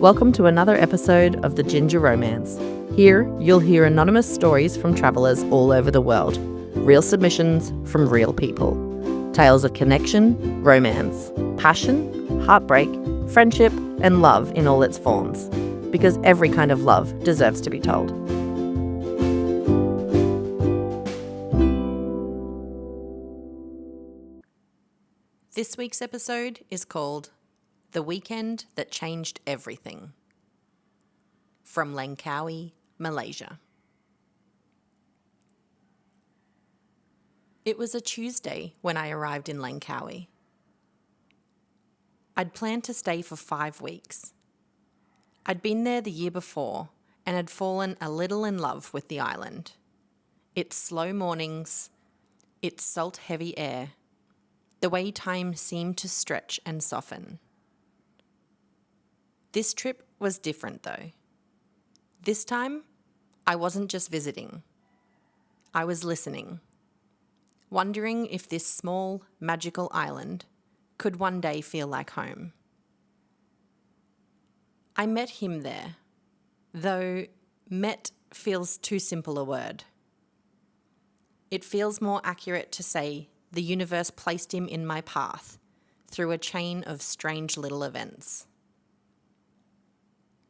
Welcome to another episode of the Ginger ROAMance. Here, you'll hear anonymous stories from travellers all over the world. Real submissions from real people. Tales of connection, romance, passion, heartbreak, friendship, and love in all its forms. Because every kind of love deserves to be told. This week's episode is called The Weekend That Changed Everything. From Langkawi, Malaysia. It was a Tuesday when I arrived in Langkawi. I'd planned to stay for 5 weeks. I'd been there the year before and had fallen a little in love with the island. Its slow mornings, its salt-heavy air, the way time seemed to stretch and soften. This trip was different though. This time, I wasn't just visiting. I was listening, wondering if this small, magical island could one day feel like home. I met him there, though met feels too simple a word. It feels more accurate to say the universe placed him in my path through a chain of strange little events.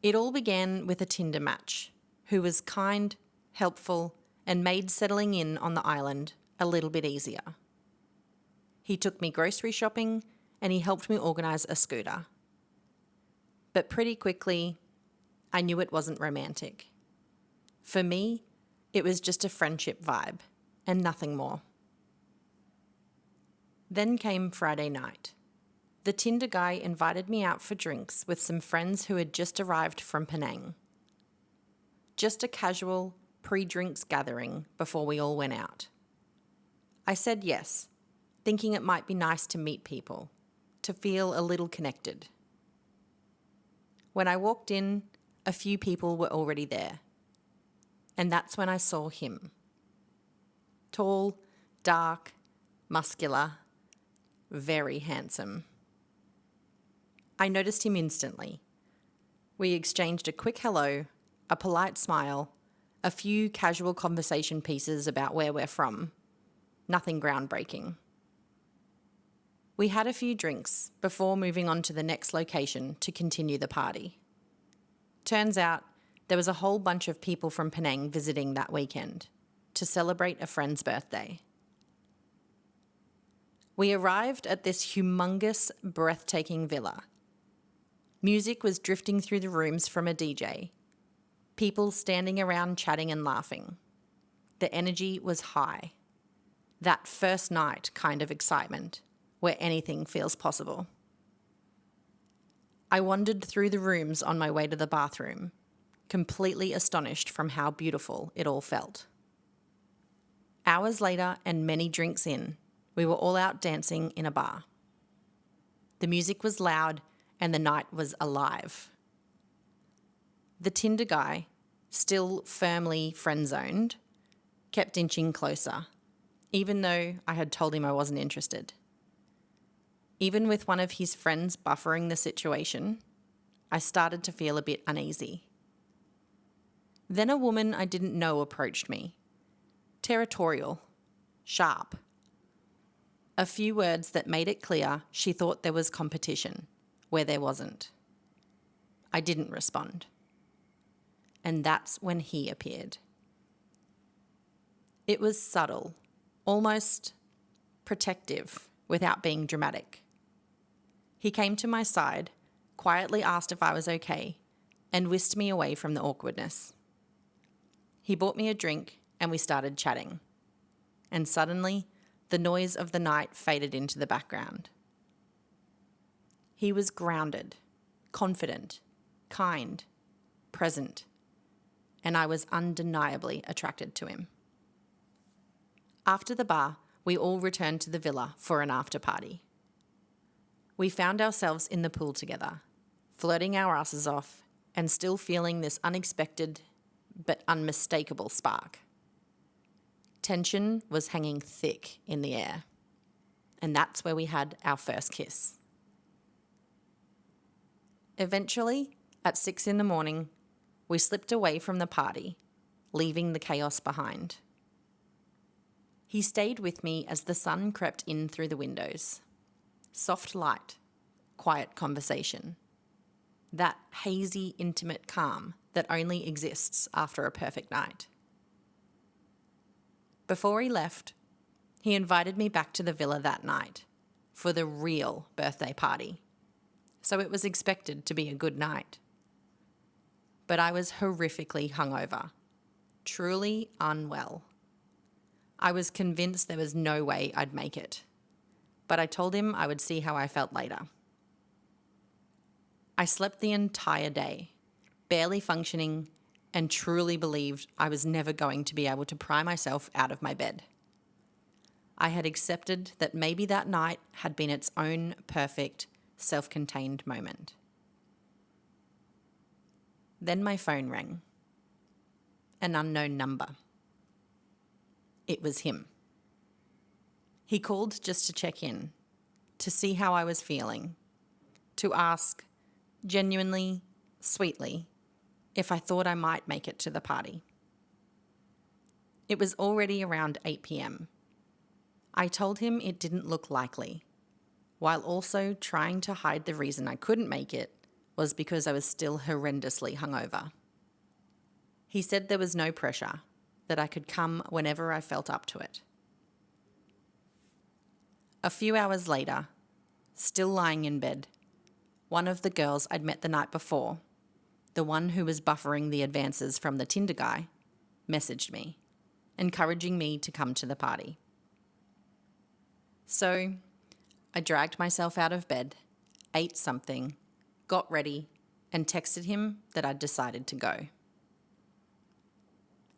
It all began with a Tinder match, who was kind, helpful, and made settling in on the island a little bit easier. He took me grocery shopping and he helped me organise a scooter. But pretty quickly, I knew it wasn't romantic. For me, it was just a friendship vibe and nothing more. Then came Friday night. The Tinder guy invited me out for drinks with some friends who had just arrived from Penang. Just a casual, pre-drinks gathering before we all went out. I said yes, thinking it might be nice to meet people, to feel a little connected. When I walked in, a few people were already there. And that's when I saw him. Tall, dark, muscular, very handsome. I noticed him instantly. We exchanged a quick hello, a polite smile, a few casual conversation pieces about where we're from. Nothing groundbreaking. We had a few drinks before moving on to the next location to continue the party. Turns out there was a whole bunch of people from Penang visiting that weekend to celebrate a friend's birthday. We arrived at this humongous, breathtaking villa. Music was drifting through the rooms from a DJ. People standing around chatting and laughing. The energy was high. That first night kind of excitement, where anything feels possible. I wandered through the rooms on my way to the bathroom, completely astonished from how beautiful it all felt. Hours later and many drinks in, we were all out dancing in a bar. The music was loud and the night was alive. The Tinder guy, still firmly friend-zoned, kept inching closer, even though I had told him I wasn't interested. Even with one of his friends buffering the situation, I started to feel a bit uneasy. Then a woman I didn't know approached me. Territorial, sharp. A few words that made it clear she thought there was competition, where there wasn't. I didn't respond. And that's when he appeared. It was subtle, almost protective, without being dramatic. He came to my side, quietly asked if I was okay, and whisked me away from the awkwardness. He bought me a drink and we started chatting. And suddenly, the noise of the night faded into the background. He was grounded, confident, kind, present, and I was undeniably attracted to him. After the bar, we all returned to the villa for an after party. We found ourselves in the pool together, flirting our asses off and still feeling this unexpected but unmistakable spark. Tension was hanging thick in the air, and that's where we had our first kiss. Eventually, At 6 in the morning, we slipped away from the party, leaving the chaos behind. He stayed with me as the sun crept in through the windows. Soft light, quiet conversation. That hazy, intimate calm that only exists after a perfect night. Before he left, he invited me back to the villa that night for the real birthday party. So it was expected to be a good night. But I was horrifically hungover, truly unwell. I was convinced there was no way I'd make it, but I told him I would see how I felt later. I slept the entire day, barely functioning, and truly believed I was never going to be able to pry myself out of my bed. I had accepted that maybe that night had been its own perfect, self-contained moment. Then my phone rang. An unknown number. It was him. He called just to check in, to see how I was feeling, to ask, genuinely, sweetly, if I thought I might make it to the party. It was already around 8 p.m. I told him it didn't look likely, while also trying to hide the reason I couldn't make it was because I was still horrendously hungover. He said there was no pressure, that I could come whenever I felt up to it. A few hours later, still lying in bed, one of the girls I'd met the night before, the one who was buffering the advances from the Tinder guy, messaged me, encouraging me to come to the party. So, I dragged myself out of bed, ate something, got ready, and texted him that I'd decided to go.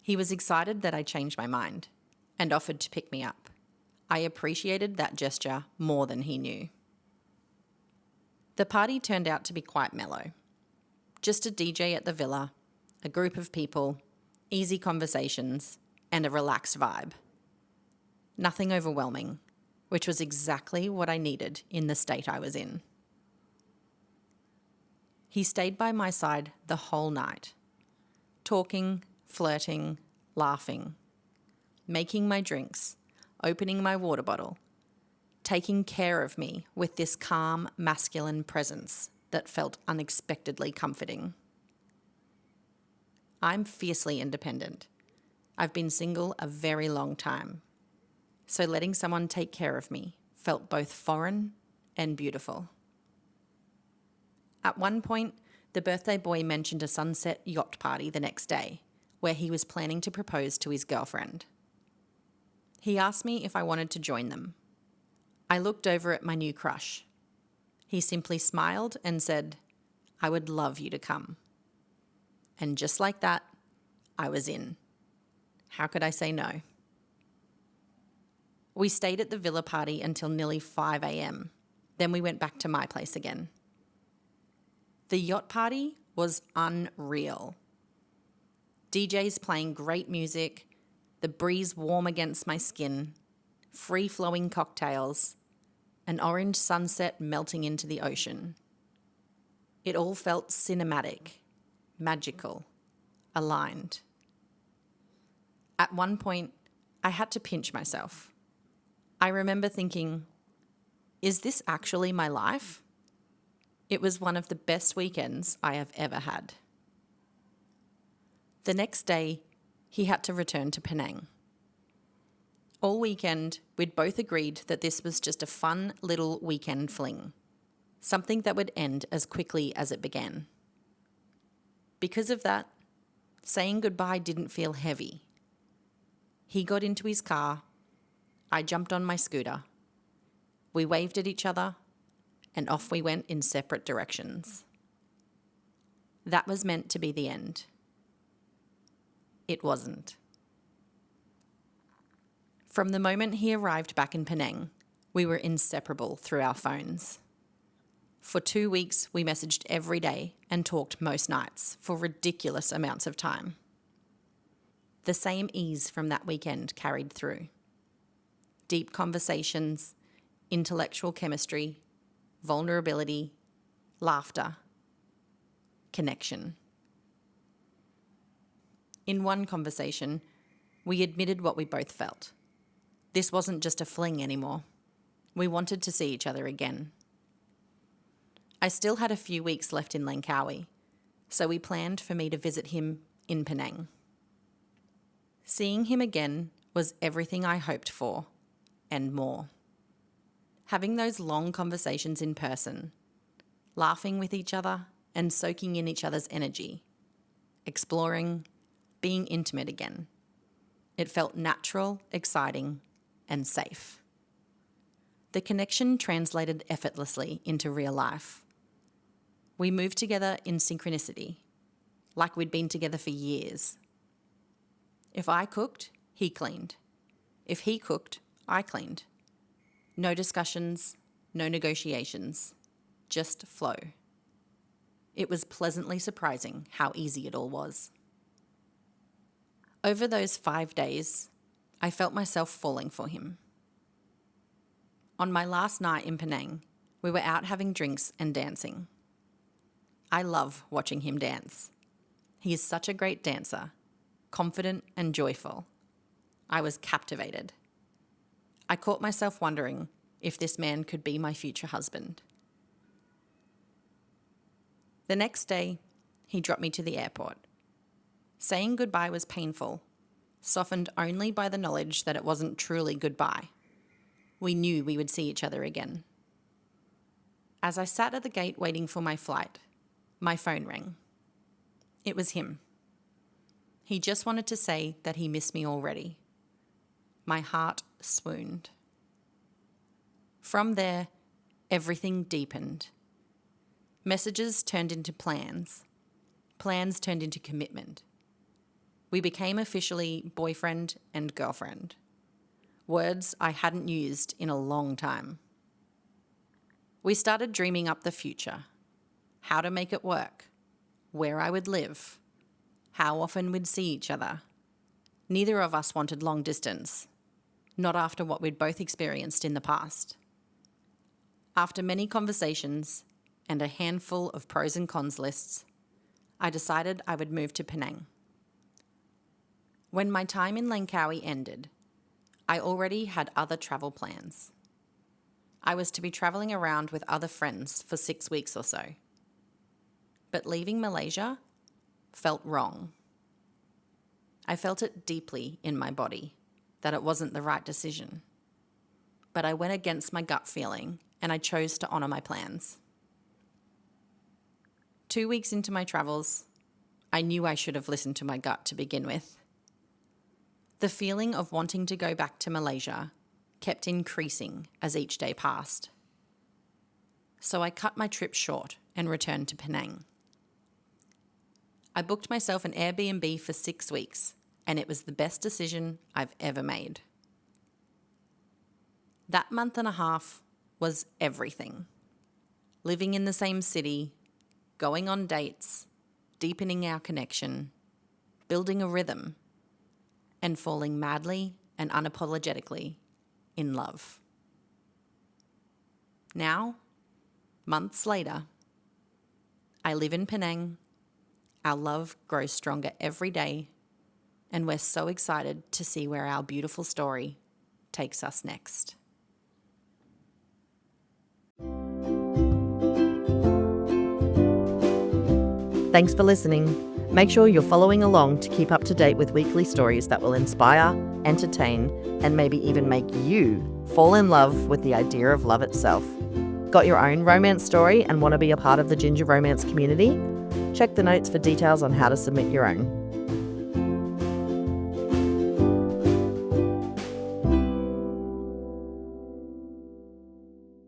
He was excited that I changed my mind and offered to pick me up. I appreciated that gesture more than he knew. The party turned out to be quite mellow. Just a DJ at the villa, a group of people, easy conversations, and a relaxed vibe. Nothing overwhelming, which was exactly what I needed in the state I was in. He stayed by my side the whole night, talking, flirting, laughing, making my drinks, opening my water bottle, taking care of me with this calm, masculine presence that felt unexpectedly comforting. I'm fiercely independent. I've been single a very long time, so letting someone take care of me felt both foreign and beautiful. At one point, the birthday boy mentioned a sunset yacht party the next day, where he was planning to propose to his girlfriend. He asked me if I wanted to join them. I looked over at my new crush. He simply smiled and said, "I would love you to come." And just like that, I was in. How could I say no? We stayed at the villa party until nearly 5 a.m. Then we went back to my place again. The yacht party was unreal. DJs playing great music, the breeze warm against my skin, free-flowing cocktails, an orange sunset melting into the ocean. It all felt cinematic, magical, aligned. At one point, I had to pinch myself. I remember thinking, is this actually my life? It was one of the best weekends I have ever had. The next day, he had to return to Penang. All weekend, we'd both agreed that this was just a fun little weekend fling, something that would end as quickly as it began. Because of that, saying goodbye didn't feel heavy. He got into his car, I jumped on my scooter. We waved at each other, and off we went in separate directions. That was meant to be the end. It wasn't. From the moment he arrived back in Penang, we were inseparable through our phones. For 2 weeks, we messaged every day and talked most nights for ridiculous amounts of time. The same ease from that weekend carried through. Deep conversations, intellectual chemistry, vulnerability, laughter. connection. In one conversation, we admitted what we both felt. This wasn't just a fling anymore. We wanted to see each other again. I still had a few weeks left in Langkawi, so we planned for me to visit him in Penang. Seeing him again was everything I hoped for, and more. Having those long conversations in person, laughing with each other and soaking in each other's energy, exploring, being intimate again. It felt natural, exciting, and safe. The connection translated effortlessly into real life. We moved together in synchronicity, like we'd been together for years. If I cooked, he cleaned. If he cooked, I cleaned. No discussions, no negotiations, just flow. It was pleasantly surprising how easy it all was. Over those 5 days, I felt myself falling for him. On my last night in Penang, we were out having drinks and dancing. I love watching him dance. He is such a great dancer, confident and joyful. I was captivated. I caught myself wondering if this man could be my future husband. The next day, he dropped me to the airport. Saying goodbye was painful, softened only by the knowledge that it wasn't truly goodbye. We knew we would see each other again. As I sat at the gate waiting for my flight, my phone rang. It was him. He just wanted to say that he missed me already. My heart swooned. From there, everything deepened. Messages turned into plans. Plans turned into commitment. We became officially boyfriend and girlfriend. Words I hadn't used in a long time. We started dreaming up the future. How to make it work. Where I would live. How often we'd see each other. Neither of us wanted long distance. Not after what we'd both experienced in the past. After many conversations and a handful of pros and cons lists, I decided I would move to Penang. When my time in Langkawi ended, I already had other travel plans. I was to be travelling around with other friends for 6 weeks or so. But leaving Malaysia felt wrong. I felt it deeply in my body that it wasn't the right decision. But I went against my gut feeling and I chose to honour my plans. 2 weeks into my travels, I knew I should have listened to my gut to begin with. The feeling of wanting to go back to Malaysia kept increasing as each day passed. So I cut my trip short and returned to Penang. I booked myself an Airbnb for 6 weeks, and it was the best decision I've ever made. That month and a half was everything. Living in the same city, going on dates, deepening our connection, building a rhythm, and falling madly and unapologetically in love. Now, months later, I live in Penang. Our love grows stronger every day, and we're so excited to see where our beautiful story takes us next. Thanks for listening. Make sure you're following along to keep up to date with weekly stories that will inspire, entertain, and maybe even make you fall in love with the idea of love itself. Got your own romance story and want to be a part of the Ginger Romance community? Check the notes for details on how to submit your own.